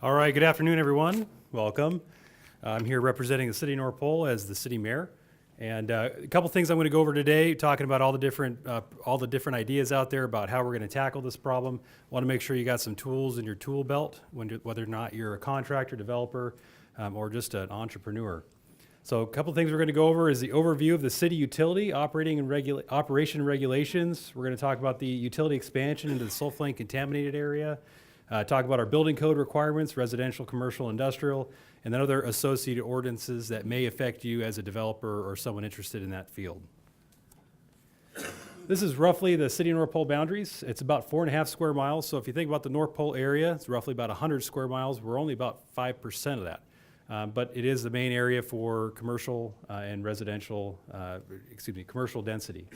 All right, good afternoon, everyone. Welcome. I'm here representing the city of North Pole as the city mayor. And a couple things I'm going to go over today, talking about all the different ideas out there about how we're going to tackle this problem. Want to make sure you got some tools in your tool belt, whether or not you're a contractor, developer, or just an entrepreneur. So a couple things we're going to go over is the overview of the city utility operation and regulations. We're going to talk about the utility expansion into the sulfate contaminated area. Talk about our building code requirements, residential, commercial, industrial, and then other associated ordinances that may affect you as a developer or someone interested in that field. This is roughly the city of North Pole boundaries. It's about 4.5 square miles. So if you think about the North Pole area, it's roughly about 100 square miles. We're only about 5% of that. But it is the main area for commercial and residential, commercial density.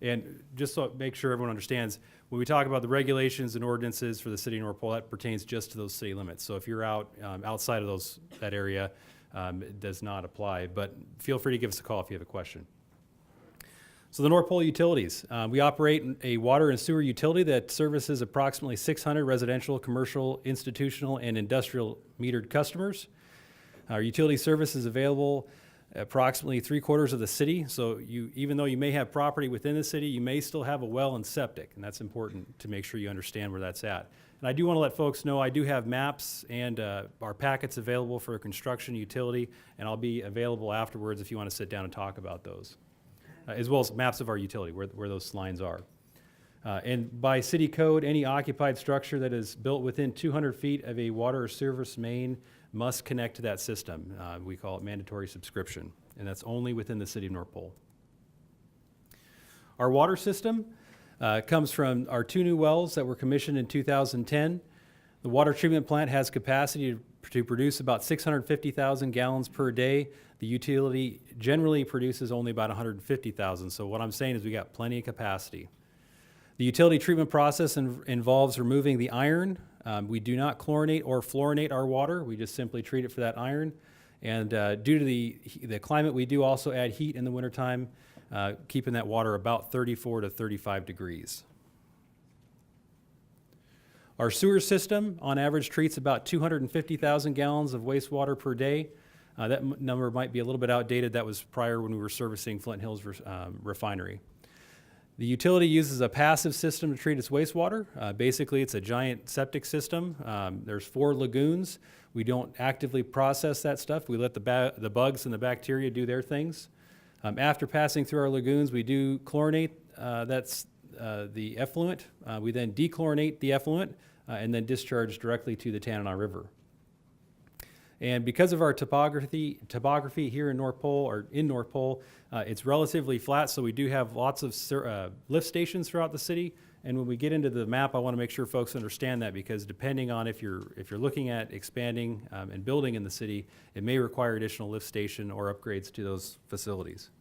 And just so make sure everyone understands, when we talk about the regulations and ordinances for the city of North Pole, that pertains just to those city limits. So if you're outside of that area, it does not apply. But feel free to give us a call if you have a question. So the North Pole Utilities. We operate a water and sewer utility that services approximately 600 residential, commercial, institutional, and industrial metered customers. Our utility service is available approximately 3/4 of the city. So even though you may have property within the city, you may still have a well and septic, and that's important to make sure you understand where that's at. And I do want to let folks know I do have maps and our packets available for construction utility, and I'll be available afterwards if you want to sit down and talk about those, as well as maps of our utility, where those lines are. And by city code, any occupied structure that is built within 200 feet of a water or service main must connect to that system. We call it mandatory subscription, and that's only within the city of North Pole. Our water system comes from our 2 new wells that were commissioned in 2010. The water treatment plant has capacity to produce about 650,000 gallons per day. The utility generally produces only about 150,000. So what I'm saying is we got plenty of capacity. The utility treatment process involves removing the iron. We do not chlorinate or fluorinate our water. We just simply treat it for that iron. And due to the climate, we do also add heat in the wintertime, keeping that water about 34 to 35 degrees. Our sewer system, on average, treats about 250,000 gallons of wastewater per day. That number might be a little bit outdated. That was prior when we were servicing Flint Hills refinery. The utility uses a passive system to treat its wastewater. Basically, it's a giant septic system. There's 4 lagoons. We don't actively process that stuff. We let the bugs and the bacteria do their things. After passing through our lagoons, we do chlorinate. That's the effluent. We then dechlorinate the effluent and then discharge directly to the Tanana River. And because of our topography here in North Pole, it's relatively flat, so we do have lots of lift stations throughout the city. And when we get into the map, I want to make sure folks understand that, because depending on if you're looking at expanding and building in the city, it may require additional lift station or upgrades to those facilities.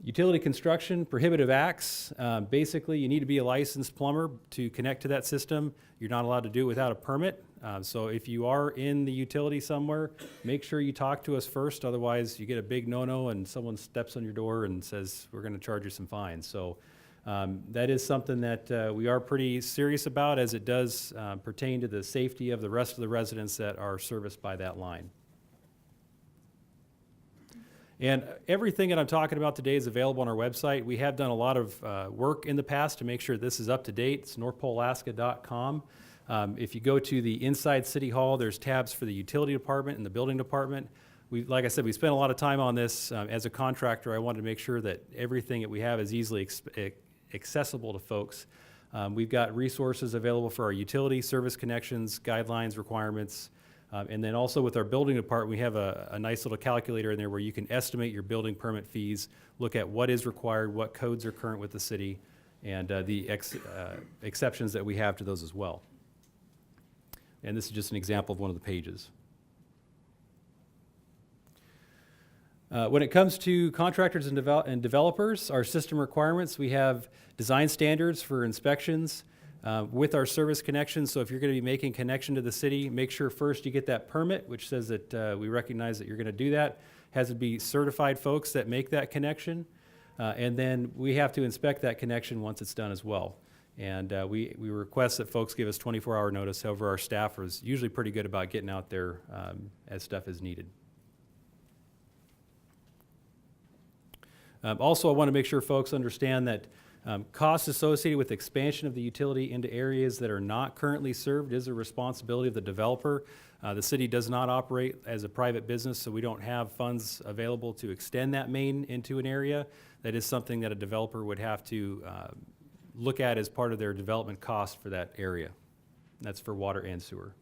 Utility construction, prohibitive acts. Basically, you need to be a licensed plumber to connect to that system. You're not allowed to do it without a permit. So if you are in the utility somewhere, make sure you talk to us first. Otherwise, you get a big no-no and someone steps on your door and says, we're going to charge you some fines. So that is something that we are pretty serious about, as it does pertain to the safety of the rest of the residents that are serviced by that line. And everything that I'm talking about today is available on our website. We have done a lot of work in the past to make sure this is up to date. It's northpolealaska.com. If you go to the inside City Hall, there's tabs for the utility department and the building department. Like I said, we spent a lot of time on this. As a contractor, I wanted to make sure that everything that we have is easily accessible to folks. We've got resources available for our utility, service connections, guidelines, requirements. And then also with our building department, we have a nice little calculator in there where you can estimate your building permit fees, look at what is required, what codes are current with the city, and the exceptions that we have to those as well. And this is just an example of one of the pages. When it comes to contractors and developers, our system requirements, we have design standards for inspections with our service connections. So if you're going to be making connection to the city, make sure first you get that permit, which says that we recognize that you're going to do that. Has to be certified folks that make that connection. And then we have to inspect that connection once it's done as well. And we request that folks give us 24-hour notice. However, our staff is usually pretty good about getting out there as stuff is needed. Also, I want to make sure folks understand that costs associated with expansion of the utility into areas that are not currently served is a responsibility of the developer. The city does not operate as a private business, so we don't have funds available to extend that main into an area. That is something that a developer would have to look at as part of their development cost for that area. That's for water and sewer.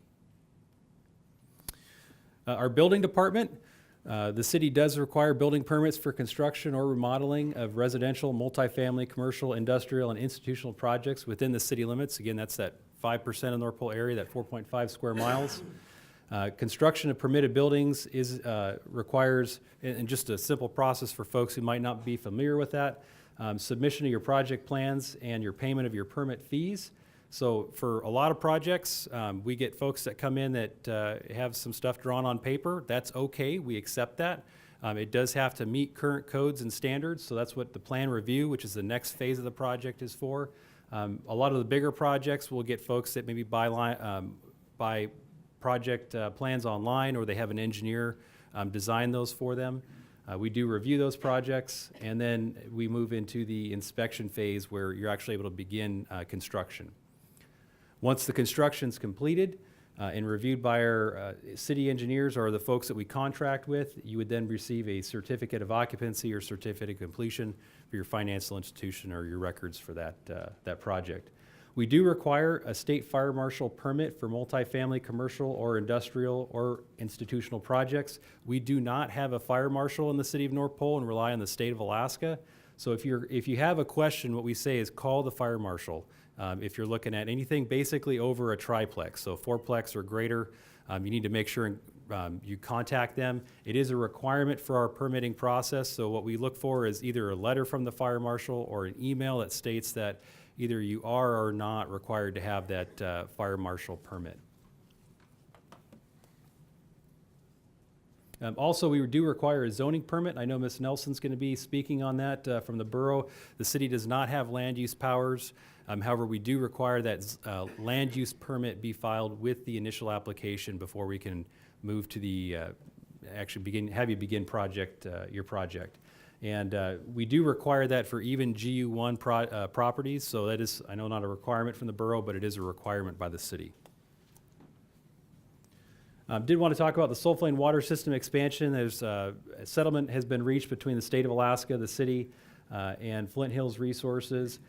Our building department, the city does require building permits for construction or remodeling of residential, multifamily, commercial, industrial, and institutional projects within the city limits. Again, that's that 5% of North Pole area, that 4.5 square miles. Construction of permitted buildings requires, and just a simple process for folks who might not be familiar with that, submission of your project plans and your payment of your permit fees. So for a lot of projects, we get folks that come in that have some stuff drawn on paper. That's okay, we accept that. It does have to meet current codes and standards, so that's what the plan review, which is the next phase of the project, is for. A lot of the bigger projects will get folks that maybe buy project plans online, or they have an engineer design those for them. We do review those projects, and then we move into the inspection phase where you're actually able to begin construction. Once the construction's completed and reviewed by our city engineers or the folks that we contract with, you would then receive a certificate of occupancy or certificate of completion for your financial institution or your records for that project. We do require a state fire marshal permit for multifamily, commercial, or industrial or institutional projects. We do not have a fire marshal in the city of North Pole and rely on the state of Alaska. So if you have a question, what we say is call the fire marshal. If you're looking at anything basically over a triplex, so fourplex or greater, you need to make sure you contact them. It is a requirement for our permitting process, so what we look for is either a letter from the fire marshal or an email that states that either you are or not required to have that fire marshal permit. Also, we do require a zoning permit. I know Ms. Nelson's going to be speaking on that from the borough. The city does not have land use powers. However, we do require that land use permit be filed with the initial application before we can move to the have you begin your project. And we do require that for even GU1 properties. So that is, I know, not a requirement from the borough, but it is a requirement by the city. Did want to talk about the Sulphane water system expansion. There's a settlement has been reached between the state of Alaska, the city, and Flint Hills Resources.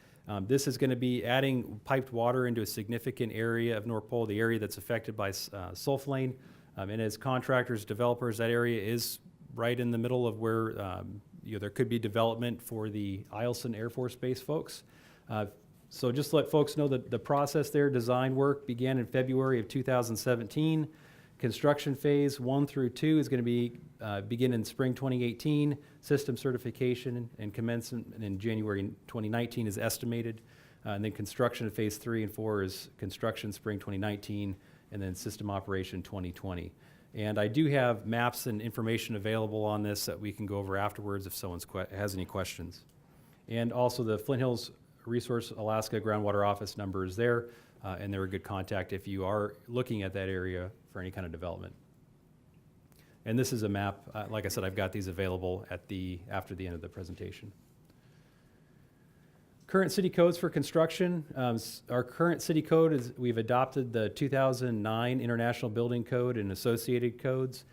This is going to be adding piped water into a significant area of North Pole, the area that's affected by sulflane. And as contractors, developers, that area is right in the middle of where there could be development for the Eielson Air Force Base folks. So just to let folks know that the process there, design work began in February of 2017. Construction phase 1 through 2 is going to begin in spring 2018. System certification and commencement in January 2019 is estimated. And then construction of phase 3 and 4 is construction spring 2019, and then system operation 2020. And I do have maps and information available on this that we can go over afterwards if someone has any questions. And also the Flint Hills Resource Alaska Groundwater Office number is there, and they're a good contact if you are looking at that area for any kind of development. And this is a map. Like I said, I've got these available after the end of the presentation. Current city codes for construction. Our current city code is, we've adopted the 2009 International Building Code and associated codes.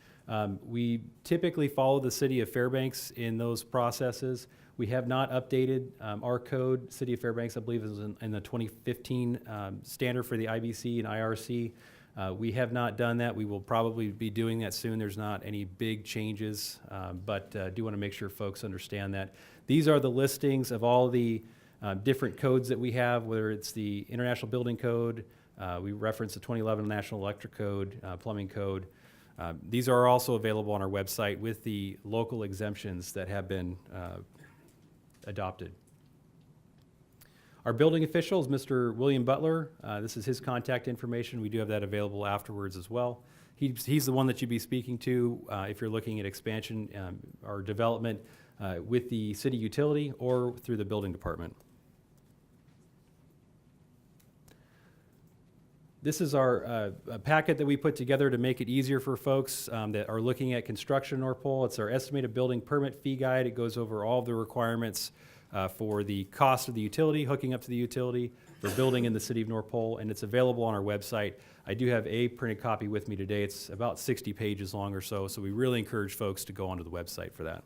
We typically follow the city of Fairbanks in those processes. We have not updated our code. City of Fairbanks, I believe, is in the 2015 standard for the IBC and IRC. We have not done that. We will probably be doing that soon. There's not any big changes, but do want to make sure folks understand that. These are the listings of all the different codes that we have, whether it's the International Building Code, we reference the 2011 National Electric Code, Plumbing Code. These are also available on our website with the local exemptions that have been adopted. Our building official is Mr. William Butler. This is his contact information. We do have that available afterwards as well. He's the one that you'd be speaking to if you're looking at expansion or development with the city utility or through the building department. This is our a packet that we put together to make it easier for folks that are looking at construction in North Pole. It's our estimated building permit fee guide. It goes over all of the requirements for the cost of the utility, hooking up to the utility, for building in the city of North Pole, and it's available on our website. I do have a printed copy with me today. It's about 60 pages long or so, so we really encourage folks to go onto the website for that.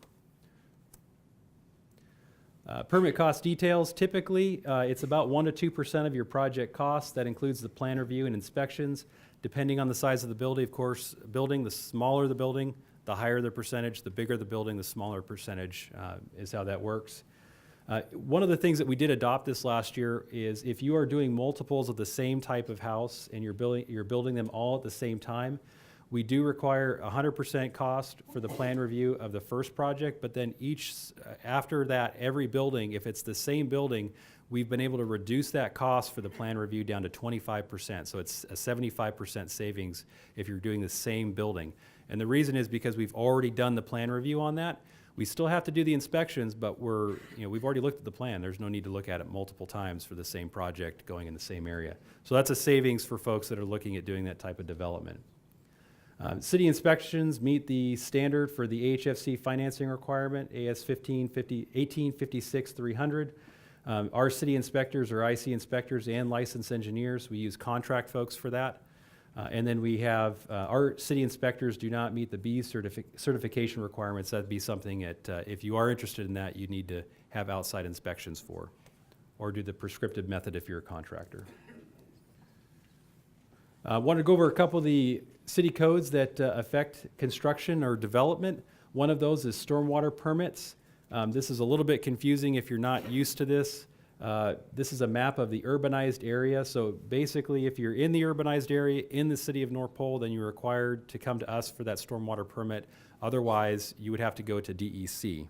Permit cost details, typically it's about 1 to 2% of your project cost. That includes the plan review and inspections. Depending on the size of the building, of course, the smaller the building, the higher the percentage. The bigger the building, the smaller percentage is how that works. One of the things that we did adopt this last year is if you are doing multiples of the same type of house and you're building them all at the same time, we do require 100% cost for the plan review of the first project, but then after that, every building, if it's the same building, we've been able to reduce that cost for the plan review down to 25%. So it's a 75% savings if you're doing the same building. And the reason is because we've already done the plan review on that. We still have to do the inspections, but we've already looked at the plan. There's no need to look at it multiple times for the same project going in the same area. So that's a savings for folks that are looking at doing that type of development. City inspections meet the standard for the AHFC financing requirement, AS 1856-300. Our city inspectors are IC inspectors and licensed engineers. We use contract folks for that. And then we have, our city inspectors do not meet the B certification requirements. That'd be something that, if you are interested in that, you need to have outside inspections for, or do the prescriptive method if you're a contractor. I want to go over a couple of the city codes that affect construction or development. One of those is stormwater permits. This is a little bit confusing if you're not used to this. This is a map of the urbanized area. So basically, if you're in the urbanized area in the city of North Pole, then you're required to come to us for that stormwater permit. Otherwise, you would have to go to DEC.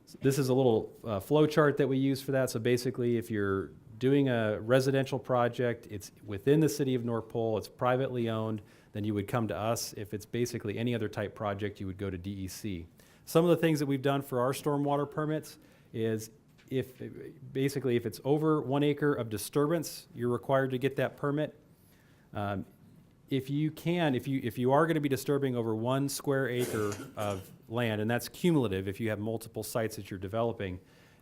So this is a little flow chart that we use for that. So basically, if you're doing a residential project, it's within the city of North Pole, it's privately owned, then you would come to us. If it's basically any other type project, you would go to DEC. Some of the things that we've done for our stormwater permits is if it's over 1 acre of disturbance, you're required to get that permit. If you are going to be disturbing over 1 square acre of land, and that's cumulative if you have multiple sites that you're developing,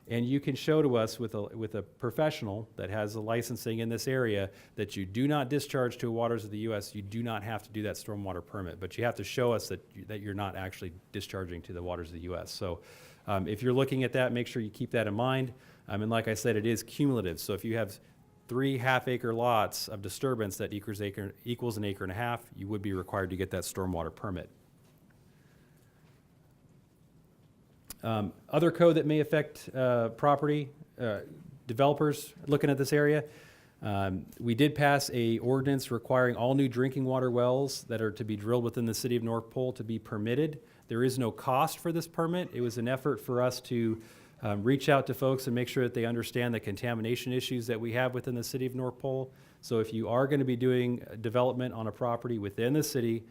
and you can show to us with a professional that has a licensing in this area that you do not discharge to waters of the U.S., you do not have to do that stormwater permit, but you have to show us that you're not actually discharging to the waters of the U.S. So if you're looking at that, make sure you keep that in mind. And like I said, it is cumulative. So if you have 3 half-acre lots of disturbance that equals 1.5 acres, you would be required to get that stormwater permit. Other code that may affect property developers looking at this area, we did pass a ordinance requiring all new drinking water wells that are to be drilled within the city of North Pole to be permitted. There is no cost for this permit. It was an effort for us to reach out to folks and make sure that they understand the contamination issues that we have within the city of North Pole. So if you are going to be doing development on a property within the city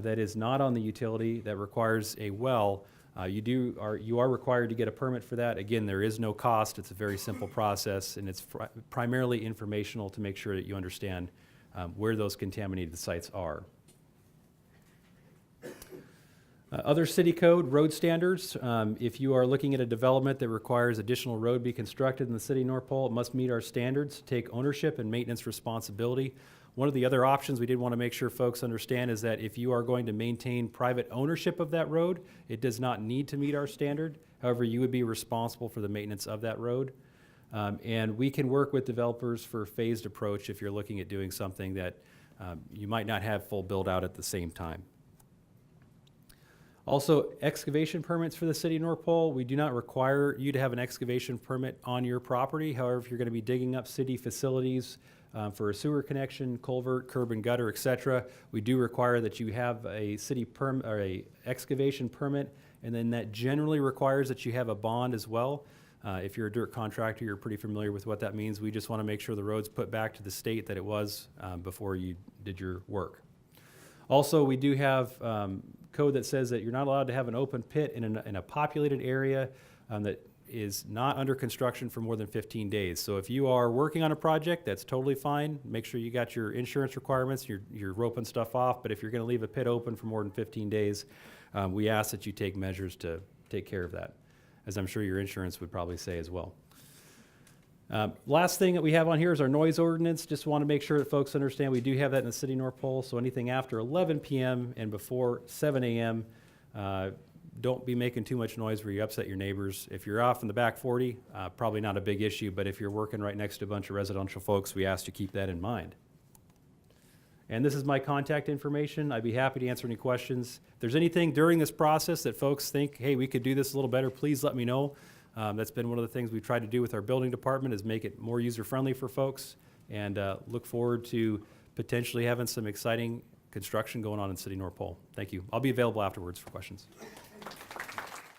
that is not on the utility that requires a well, you are required to get a permit for that. Again, there is no cost. It's a very simple process, and it's primarily informational to make sure that you understand where those contaminated sites are. Other city code, road standards. If you are looking at a development that requires additional road be constructed in the city of North Pole, it must meet our standards, take ownership and maintenance responsibility. One of the other options we did want to make sure folks understand is that if you are going to maintain private ownership of that road, it does not need to meet our standard. However, you would be responsible for the maintenance of that road. And we can work with developers for a phased approach if you're looking at doing something that you might not have full build out at the same time. Also, excavation permits for the city of North Pole. We do not require you to have an excavation permit on your property. However, if you're going to be digging up city facilities for a sewer connection, culvert, curb and gutter, etc., we do require that you have a city or a excavation permit, and then that generally requires that you have a bond as well. If you're a dirt contractor, you're pretty familiar with what that means. We just want to make sure the road's put back to the state that it was before you did your work. Also, we do have code that says that you're not allowed to have an open pit in a populated area that is not under construction for more than 15 days. So if you are working on a project, that's totally fine. Make sure you got your insurance requirements, you're roping stuff off. But if you're going to leave a pit open for more than 15 days, we ask that you take measures to take care of that, as I'm sure your insurance would probably say as well. Last thing that we have on here is our noise ordinance. Just want to make sure that folks understand we do have that in the city of North Pole. So anything after 11 p.m. and before 7 a.m., don't be making too much noise where you upset your neighbors. If you're off in the back 40, probably not a big issue, but if you're working right next to a bunch of residential folks, we ask you to keep that in mind. And this is my contact information. I'd be happy to answer any questions. If there's anything during this process that folks think, hey, we could do this a little better, please let me know. That's been one of the things we've tried to do with our building department, is make it more user-friendly for folks, and look forward to potentially having some exciting construction going on in City of North Pole. Thank you. I'll be available afterwards for questions.